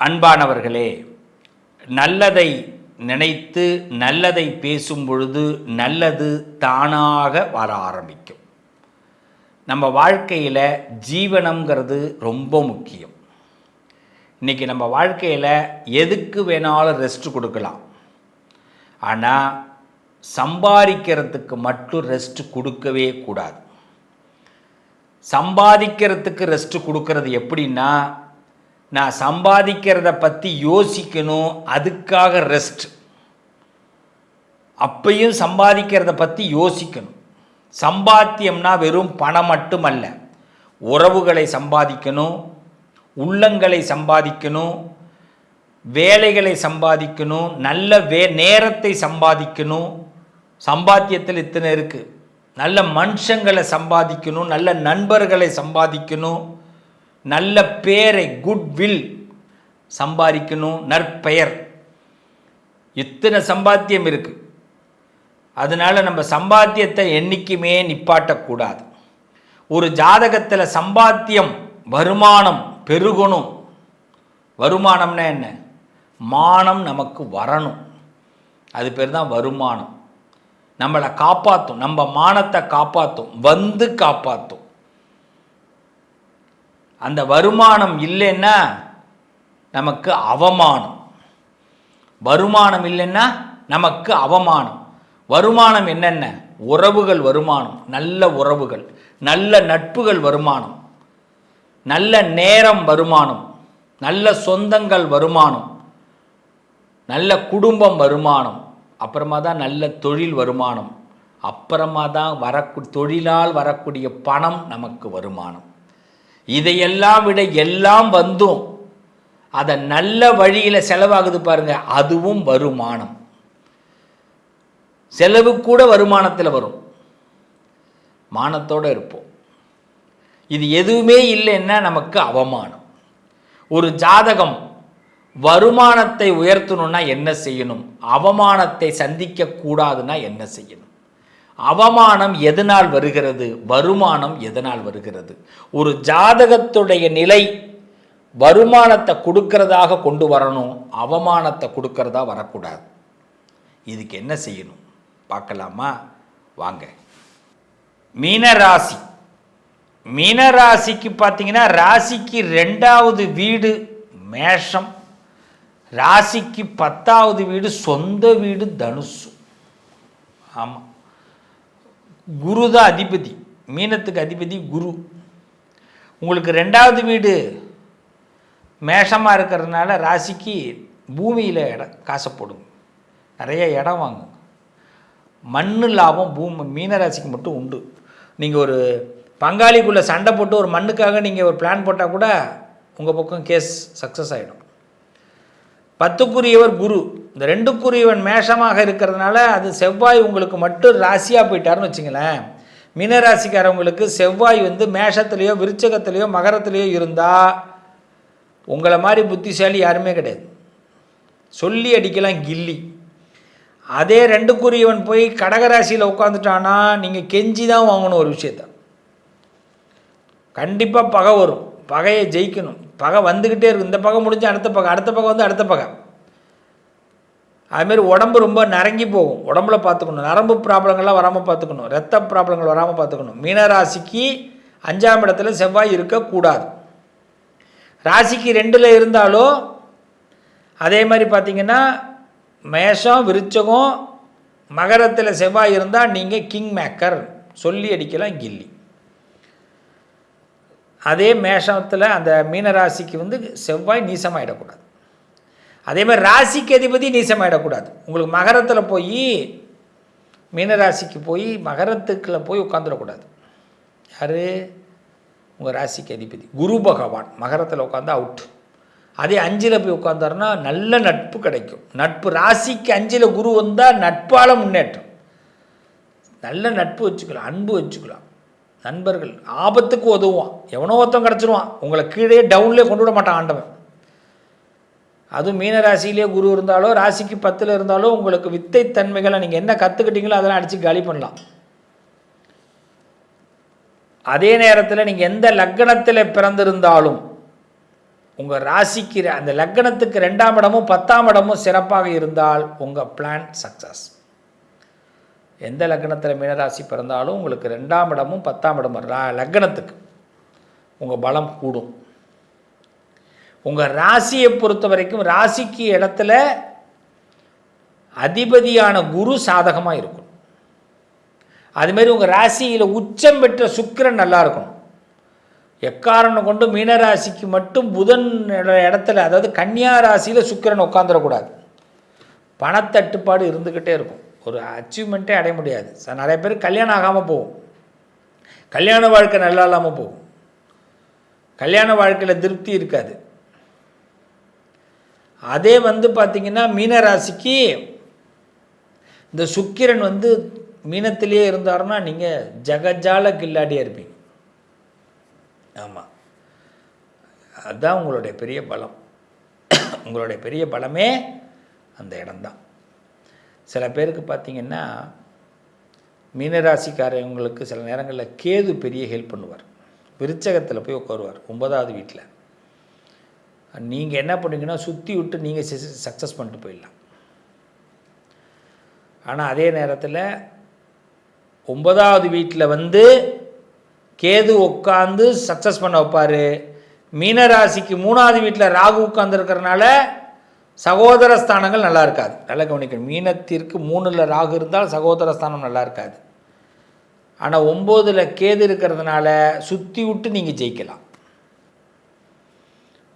அன்பானவர்களே, நல்லதை நினைத்து நல்லதை பேசும் பொழுது நல்லது தானாக வர ஆரம்பிக்கும். நம்ம வாழ்க்கையில் ஜீவனம்ங்கிறது ரொம்ப முக்கியம். இன்றைக்கி நம்ம வாழ்க்கையில் எதுக்கு வேணாலும் ரெஸ்ட் கொடுக்கலாம், ஆனால் சம்பாதிக்கிறதுக்கு மட்டும் ரெஸ்ட் கொடுக்கவே கூடாது. சம்பாதிக்கிறதுக்கு ரெஸ்ட் கொடுக்கறது எப்படின்னா, நான் சம்பாதிக்கிறத பற்றி யோசிக்கணும், அதுக்காக ரெஸ்ட். அப்பையும் சம்பாதிக்கிறத பற்றி யோசிக்கணும். சம்பாத்தியம்னா வெறும் பணம் மட்டுமல்ல, உறவுகளை சம்பாதிக்கணும், உள்ளங்களை சம்பாதிக்கணும், வேலைகளை சம்பாதிக்கணும், நல்ல நேரத்தை சம்பாதிக்கணும். சம்பாத்தியத்தில் இத்தனை இருக்குது. நல்ல மனுஷங்களை சம்பாதிக்கணும், நல்ல நண்பர்களை சம்பாதிக்கணும், நல்ல பேரை குட்வில் சம்பாதிக்கணும், நற்பெயர். இத்தனை சம்பாத்தியம் இருக்குது. அதனால் நம்ம சம்பாத்தியத்தை என்றைக்குமே நிப்பாட்டக்கூடாது. ஒரு ஜாதகத்தில் சம்பாத்தியம் வருமானம் பெருகணும். வருமானம்னா என்ன? மானம் நமக்கு வரணும். அது பேர் தான் வருமானம். நம்மளை காப்பாற்றும், நம்ம மானத்தை காப்பாற்றும், வந்து காப்பாற்றும். அந்த வருமானம் இல்லைன்னா நமக்கு அவமானம். வருமானம் இல்லைன்னா நமக்கு அவமானம். வருமானம் என்னென்ன? உறவுகள் வருமானம், நல்ல உறவுகள், நல்ல நட்புகள் வருமானம், நல்ல நேரம் வருமானம், நல்ல சொந்தங்கள் வருமானம், நல்ல குடும்பம் வருமானம், அப்புறமா தான் நல்ல தொழில் வருமானம், அப்புறமா தான் தொழிலால் வரக்கூடிய பணம் நமக்கு வருமானம். இதையெல்லாம் விட எல்லாம் வந்தும் அதை நல்ல வழியில் செலவாகுது பாருங்க, அதுவும் வருமானம். செலவு கூட வருமானத்தில் வரும். மானத்தோடு இருப்போம். இது எதுவுமே இல்லைன்னா நமக்கு அவமானம். ஒரு ஜாதகம் வருமானத்தை உயர்த்தணும்னா என்ன செய்யணும்? அவமானத்தை சந்திக்க கூடாதுன்னா என்ன செய்யணும்? அவமானம் எதனால் வருகிறது? வருமானம் எதனால் வருகிறது? ஒரு ஜாதகத்துடைய நிலை வருமானத்தை கொடுக்கறதாக கொண்டு வரணும், அவமானத்தை கொடுக்கறதா வரக்கூடாது. இதுக்கு என்ன செய்யணும் பார்க்கலாமா? வாங்க. மீனராசி. மீனராசிக்கு பார்த்தீங்கன்னா, ராசிக்கு 2வது வீடு மேஷம், ராசிக்கு 10வது வீடு சொந்த வீடு தனுசு. ஆமாம், குரு தான் அதிபதி. மீனத்துக்கு அதிபதி குரு. உங்களுக்கு 2வது வீடு மேஷமாக இருக்கிறதுனால ராசிக்கு பூமியில் காசை போடுங்க, நிறைய இடம் வாங்குங்க. மண் லாபம் மீனராசிக்கு மட்டும் உண்டு. நீங்கள் ஒரு பங்காளிக்குள்ளே சண்டை போட்டு ஒரு மண்ணுக்காக நீங்கள் ஒரு பிளான் போட்டால் கூட உங்கள் பக்கம் கேஸ் சக்ஸஸ் ஆகிடும். 10க்குரியவர் குரு. இந்த 2க்குரியவன் மேஷமாக இருக்கிறதுனால அது செவ்வாய் உங்களுக்கு மட்டும் ராசியாக போயிட்டாருன்னு வச்சுங்களேன். மீனராசிக்காரவங்களுக்கு செவ்வாய் மேஷத்துலேயோ விருச்சகத்துலேயோ மகரத்துலேயோ இருந்தால் உங்களை மாதிரி புத்திசாலி யாருமே கிடையாது. சொல்லி அடிக்கலாம் கில்லி. அதே 2க்குரியவன் போய் கடகராசியில் உட்காந்துட்டானா நீங்கள் கெஞ்சி தான் வாங்கணும். ஒரு விஷயத்த கண்டிப்பாக பகை வரும், பகையை ஜெயிக்கணும். பகை வந்துக்கிட்டே இருக்கும். இந்த பகை முடிஞ்சு அடுத்த பகை, அடுத்த பகை அடுத்த பகை. அதுமாரி உடம்பு ரொம்ப நரங்கி போகும். உடம்புல பார்த்துக்கணும், நரம்பு ப்ராப்ளங்கள்லாம் வராமல் பார்த்துக்கணும், ரத்த ப்ராப்ளங்கள் வராமல் பார்த்துக்கணும். மீனராசிக்கு 5ஆம் இடத்துல செவ்வாய் இருக்கக்கூடாது. ராசிக்கு 2ல் இருந்தாலோ அதே மாதிரி பார்த்திங்கன்னா மேஷம் விருச்சகம் மகரத்தில் செவ்வாய் இருந்தால் நீங்கள் கிங் மேக்கர், சொல்லி அடிக்கலாம் கில்லி. அதே மேஷத்தில் அந்த மீனராசிக்கு செவ்வாய் நீசமாகிடக்கூடாது. அதே மாதிரி ராசிக்கு அதிபதி நீசமாகிடக்கூடாது. உங்களுக்கு மகரத்தில் போய் மீனராசிக்கு போய் மகரத்துக்குள்ள போய் உட்காந்துடக்கூடாது. யார்? உங்கள் ராசிக்கு அதிபதி குரு பகவான். மகரத்தில் உட்காந்து அவுட். அதே 5ல் போய் உட்காந்தாருன்னா நல்ல நட்பு கிடைக்கும். நட்பு ராசிக்கு 5ல் குரு வந்தால் நட்பால் முன்னேற்றம். நல்ல நட்பு வச்சுக்கலாம், அன்பு வச்சுக்கலாம். நண்பர்கள் ஆபத்துக்கு உதவுவான். எவனோ ஒருத்தன் கிடச்சிருவான். உங்களை கீழே டவுன்லேயே கொண்டு விட மாட்டான் ஆண்டவன். அதுவும் மீனராசியிலே குரு இருந்தாலோ ராசிக்கு 10ல் இருந்தாலோ உங்களுக்கு வித்தை தன்மைகளை நீங்கள் என்ன கற்றுக்கிட்டீங்களோ அதெல்லாம் அடித்து காலி பண்ணலாம். அதே நேரத்தில் நீங்கள் எந்த லக்னத்தில் பிறந்திருந்தாலும் உங்கள் ராசிக்கு அந்த லக்னத்துக்கு 2ஆம் இடமும் 10ஆம் இடமும் சிறப்பாக இருந்தால் உங்கள் பிளான் சக்ஸஸ். எந்த லக்னத்தில் மீனராசி பிறந்தாலும் உங்களுக்கு 2ஆம் இடமும் 10ஆம் இடமும் லக்னத்துக்கு உங்கள் பலம் கூடும். உங்கள் ராசியை பொறுத்த வரைக்கும் ராசிக்கு இடத்துல அதிபதியான குரு சாதகமாக இருக்கும். அதுமாரி உங்கள் ராசியில் உச்சம் பெற்ற சுக்கிரன் நல்லா இருக்கணும். எக்காரணம் கொண்டு மீனராசிக்கு மட்டும் புதன் இடத்துல, அதாவது கன்னியா ராசியில் சுக்கிரன் உட்காந்துடக்கூடாது. பணத்தட்டுப்பாடு இருந்துக்கிட்டே இருக்கும். ஒரு அச்சீவ்மெண்ட்டே அடைய முடியாது. நிறைய பேர் கல்யாணம் ஆகாமல் போகும், கல்யாண வாழ்க்கை நல்லா இல்லாமல் போகும், கல்யாண வாழ்க்கையில் திருப்தி இருக்காது. அதே பார்த்திங்கன்னா மீனராசிக்கு இந்த சுக்கிரன் மீனத்திலேயே இருந்தாருன்னா நீங்கள் ஜகஜால கில்லாடியாக இருப்பீங்க. ஆமாம், அதுதான் உங்களுடைய பெரிய பலம். உங்களுடைய பெரிய பலமே அந்த இடம்தான். சில பேருக்கு பார்த்திங்கன்னா மீனராசிக்காரவங்களுக்கு சில நேரங்களில் கேது பெரிய ஹெல்ப் பண்ணுவார். விருச்சகத்தில் போய் உட்காருவார் 9வது வீட்டில். நீங்கள் என்ன பண்ணுவீங்கன்னா சுற்றி விட்டு நீங்கள் சக்ஸஸ் பண்ணிட்டு போயிடலாம். ஆனால் அதே நேரத்தில் 9வது வீட்டில் கேது உட்காந்து சக்ஸஸ் பண்ண வைப்பார். மீனராசிக்கு 3வது வீட்டில் ராகு உட்காந்துருக்கிறனால சகோதர ஸ்தானங்கள் நல்லா இருக்காது. நல்லா கவனிக்கணும். மீனத்திற்கு 3ல் ராகு இருந்தால் சகோதர ஸ்தானம் நல்லா இருக்காது. ஆனால் 9ல் கேது இருக்கிறதுனால சுற்றி விட்டு நீங்கள் ஜெயிக்கலாம்.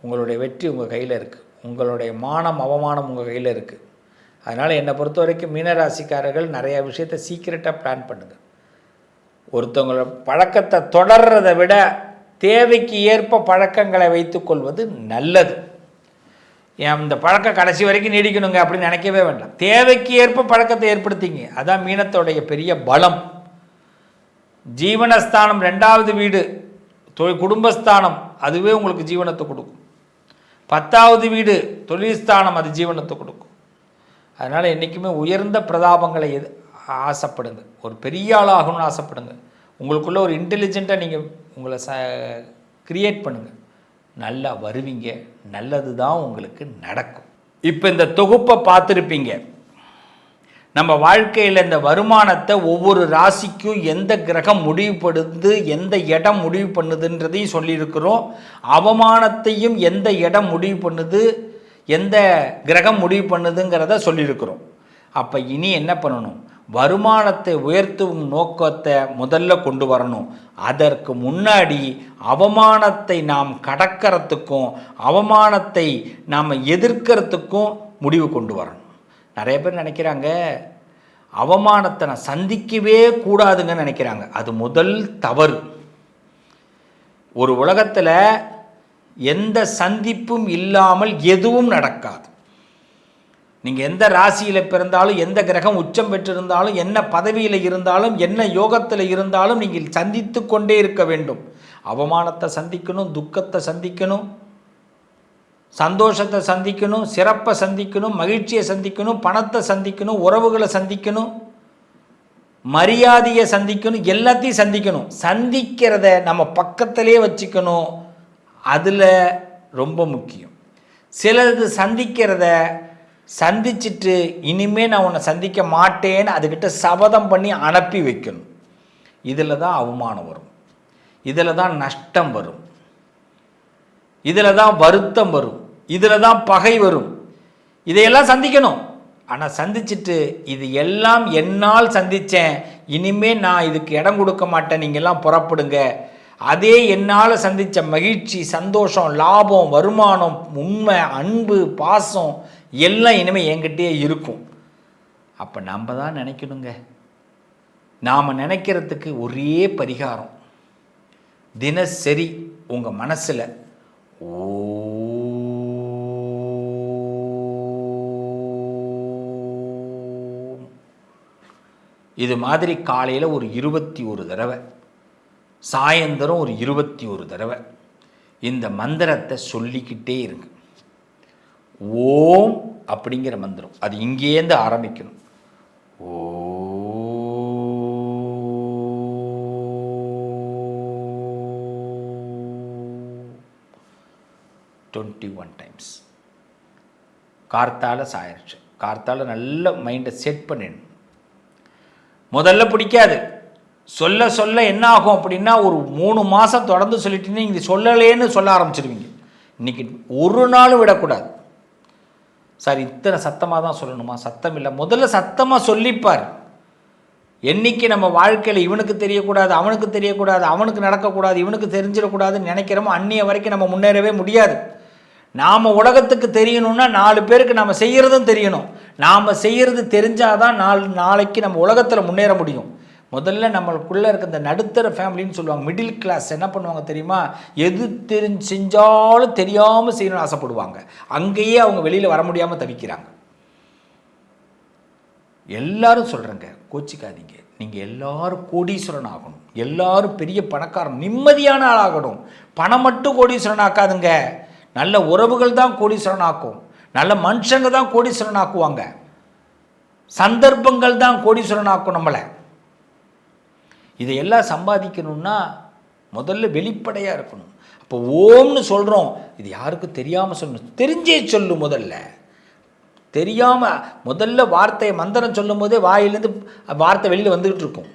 உங்களுடைய வெற்றி உங்கள் கையில் இருக்குது. உங்களுடைய மானம் அவமானம் உங்கள் கையில் இருக்குது. அதனால் என்னை பொறுத்த வரைக்கும் மீனராசிக்காரர்கள் நிறையா விஷயத்தை சீக்கிரட்டாக பிளான் பண்ணுங்கள். ஒருத்தவங்களோட பழக்கத்தை தொடர்றதை விட தேவைக்கு ஏற்ப பழக்கங்களை வைத்துக்கொள்வது நல்லது. இந்த பழக்கம் கடைசி வரைக்கும் நீடிக்கணுங்க அப்படின்னு நினைக்கவே வேண்டாம். தேவைக்கு ஏற்ப பழக்கத்தை ஏற்படுத்திங்க. அதான் மீனத்தோடைய பெரிய பலம். ஜீவனஸ்தானம் 2வது வீடு குடும்பஸ்தானம், அதுவே உங்களுக்கு ஜீவனத்தை கொடுக்கும். 10வது வீடு தொழில் ஸ்தானம், அது ஜீவனத்தை கொடுக்கும். அதனால் என்றைக்குமே உயர்ந்த பிரதாபங்களை ஆசைப்படுங்க. ஒரு பெரிய ஆளாகணும்னு ஆசைப்படுங்க. உங்களுக்குள்ள ஒரு இன்டெலிஜென்ட்டாக நீங்கள் உங்களை கிரியேட் பண்ணுங்கள். நல்லா வருவீங்க. நல்லது தான் உங்களுக்கு நடக்கும். இப்போ இந்த தொகுப்பை பார்த்துருப்பீங்க. நம்ம வாழ்க்கையில் இந்த வருமானத்தை ஒவ்வொரு ராசிக்கும் எந்த கிரகம் முடிவு பண்ணுது, எந்த இடம் முடிவு பண்ணுதுன்றதையும் சொல்லியிருக்கிறோம். அவமானத்தையும் எந்த இடம் முடிவு பண்ணுது, எந்த கிரகம் முடிவு பண்ணுதுங்கிறத சொல்லியிருக்கிறோம். அப்போ இனி என்ன பண்ணணும்? வருமானத்தை உயர்த்தும் நோக்கத்தை முதல்ல கொண்டு வரணும். அதற்கு முன்னாடி அவமானத்தை நாம் கடக்கிறதுக்கும் அவமானத்தை நாம் எதிர்க்கிறதுக்கும் முடிவு கொண்டு வரணும். நிறைய பேர் நினைக்கிறாங்க அவமானத்தை நான் சந்திக்கவே கூடாதுங்கன்னு நினைக்கிறாங்க. அது முதல் தவறு. ஒரு உலகத்தில் எந்த சந்திப்பும் இல்லாமல் எதுவும் நடக்காது. நீங்கள் எந்த ராசியில் பிறந்தாலும், எந்த கிரகம் உச்சம் பெற்றிருந்தாலும், என்ன பதவியில் இருந்தாலும், என்ன யோகத்தில் இருந்தாலும் நீங்கள் சந்தித்து கொண்டே இருக்க வேண்டும். அவமானத்தை சந்திக்கணும், துக்கத்தை சந்திக்கணும், சந்தோஷத்தை சந்திக்கணும், சிறப்பை சந்திக்கணும், மகிழ்ச்சியை சந்திக்கணும், பணத்தை சந்திக்கணும், உறவுகளை சந்திக்கணும், மரியாதையை சந்திக்கணும், எல்லாத்தையும் சந்திக்கணும். சந்திக்கிறத நம்ம பக்கத்திலே வச்சுக்கணும். அதில் ரொம்ப முக்கியம். சிலது சந்திக்கிறத சந்திச்சுட்டு இனிமேல் நான் உன்னை சந்திக்க மாட்டேன்னு அதுக்கிட்ட சபதம் பண்ணி அனுப்பி வைக்கணும். இதில் தான் அவமானம் வரும், இதில் தான் நஷ்டம் வரும், இதில் தான் வருத்தம் வரும், இதில் தான் பகை வரும். இதையெல்லாம் சந்திக்கணும். ஆனால் சந்திச்சுட்டு இது எல்லாம் என்னால் சந்தித்தேன், இனிமேல் நான் இதுக்கு இடம் கொடுக்க மாட்டேன், நீங்கள்லாம் புறப்படுங்க, அதே என்னால் சந்தித்த மகிழ்ச்சி, சந்தோஷம், லாபம், வருமானம், உண்மை, அன்பு, பாசம் எல்லாம் இனிமேல் என்கிட்டயே இருக்கும். அப்போ நம்ம தான் நினைக்கணுங்க. நாம் நினைக்கிறதுக்கு ஒரே பரிகாரம், தினசரி உங்கள் மனசில் இது மாதிரி காலையில் ஒரு 21 தடவை, சாயந்தரம் ஒரு 21 தடவை இந்த மந்திரத்தை சொல்லிக்கிட்டே இருங்க. ஓம் அப்படிங்கிற மந்திரம், அது இங்கேருந்து ஆரம்பிக்கணும். 21 டைம்ஸ். கார்த்தால சாயிருச்சு. கார்த்தால நல்ல மைண்டை செட் பண்ணிடணும். முதல்ல பிடிக்காது. சொல்ல சொல்ல என்ன ஆகும் அப்படின்னா, ஒரு 3 மாதம் தொடர்ந்து சொல்லிட்டீங்கன்னா நீங்கள் சொல்லலேன்னு சொல்ல ஆரம்பிச்சிடுவீங்க. இன்றைக்கி ஒரு நாளும் விடக்கூடாது. சார் இத்தனை சத்தமாக தான் சொல்லணுமா? சத்தம் இல்லை. முதல்ல சத்தமாக சொல்லிப்பார். என்றைக்கு நம்ம வாழ்க்கையில் இவனுக்கு தெரியக்கூடாது, அவனுக்கு தெரியக்கூடாது, அவனுக்கு நடக்கக்கூடாது, இவனுக்கு தெரிஞ்சிடக்கூடாதுன்னு நினைக்கிறோமோ அன்றைய வரைக்கும் நம்ம முன்னேறவே முடியாது. நாம் உலகத்துக்கு தெரியணும்னா 4 பேருக்கு நம்ம செய்கிறதும் தெரியணும். நாம் செய்கிறது தெரிஞ்சாதான் நாளைக்கு நம்ம உலகத்தில் முன்னேற முடியும். முதல்ல நம்மளுக்குள்ளே இருக்க இந்த நடுத்தர ஃபேமிலின்னு சொல்லுவாங்க, மிடில் கிளாஸ் என்ன பண்ணுவாங்க தெரியுமா? எது செஞ்சாலும் தெரியாமல் செய்யணும்னு ஆசைப்படுவாங்க. அங்கேயே அவங்க வெளியில் வர முடியாமல் தவிக்கிறாங்க. எல்லாரும் சொல்கிறேங்க, கோச்சிக்காதீங்க. நீங்கள் எல்லாரும் கோடீஸ்வரன் ஆகணும், எல்லாரும் பெரிய பணக்காரன், நிம்மதியான ஆளாகணும். பணம் மட்டும் கோடீஸ்வரன் ஆக்காதுங்க. நல்ல உறவுகள் தான் கோடீஸ்வரன் ஆக்கும். நல்ல மனுஷங்க தான் கோடீஸ்வரன் ஆக்குவாங்க. சந்தர்ப்பங்கள் தான் கோடீஸ்வரன் ஆக்கும் நம்மளை. இதையெல்லாம் சம்பாதிக்கணும்னா முதல்ல வெளிப்படையாக இருக்கணும். அப்போ ஓம்னு சொல்கிறோம், இது யாருக்கும் தெரியாமல் சொல்லணும். தெரிஞ்சே சொல்லு. முதல்ல தெரியாமல் முதல்ல வார்த்தையை மந்திரம் சொல்லும் போதே வாயிலேருந்து வார்த்தை வெளியில் வந்துக்கிட்டு இருக்கும்.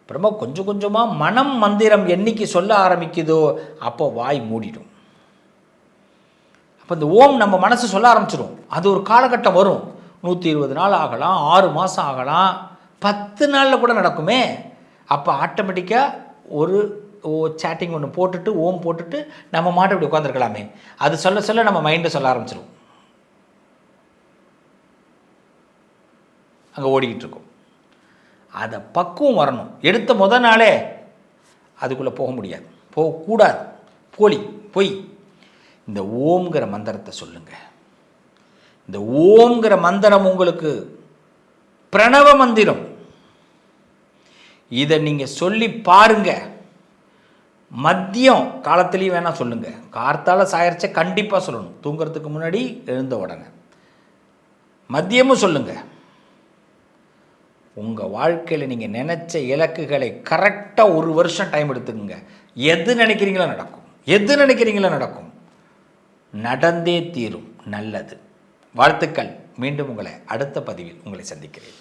அப்புறமா கொஞ்சம் கொஞ்சமாக மனம் மந்திரம் என்னைக்கு சொல்ல ஆரம்பிக்குதோ அப்போ வாய் மூடிடும். அப்போ இந்த ஓம் நம்ம மனசு சொல்ல ஆரம்பிச்சிடும். அது ஒரு காலகட்டம் வரும். 120 நாள் ஆகலாம், 6 மாதம் ஆகலாம், 10 நாளில் கூட நடக்குமே. அப்போ ஆட்டோமேட்டிக்காக ஒரு சேட்டிங் ஒன்று போட்டுட்டு ஓம் போட்டுட்டு நம்ம மாட்ட இப்படி உட்காந்துருக்கலாமே. அது சொல்ல சொல்ல நம்ம மைண்டை சொல்ல ஆரம்பிச்சிடும். அங்கே ஓடிக்கிட்டு இருக்கும். அதை பக்குவம் வரணும். எடுத்த முதல் நாளே அதுக்குள்ளே போக முடியாது, போகக்கூடாது. பொய். இந்த ஓம்ங்கிற மந்திரத்தை சொல்லுங்கள். இந்த ஓம்ங்கிற மந்திரம் உங்களுக்கு பிரணவ மந்திரம். இதை நீங்கள் சொல்லி பாருங்க. மதியம் காலத்துலேயும் வேணால் சொல்லுங்கள். கார்த்தால சாயரிச்ச கண்டிப்பாக சொல்லணும். தூங்குறதுக்கு முன்னாடி எழுந்த உடனே மதியமும் சொல்லுங்கள். உங்கள் வாழ்க்கையில் நீங்கள் நினச்ச இலக்குகளை கரெக்டாக 1 வருஷம் டைம் எடுத்துக்கோங்க. எது நினைக்கிறீங்களோ நடக்கும். நடந்தே தீரும். நல்லது. வாழ்த்துக்கள். மீண்டும் உங்களை அடுத்த பதிவில் உங்களை சந்திக்கிறேன்.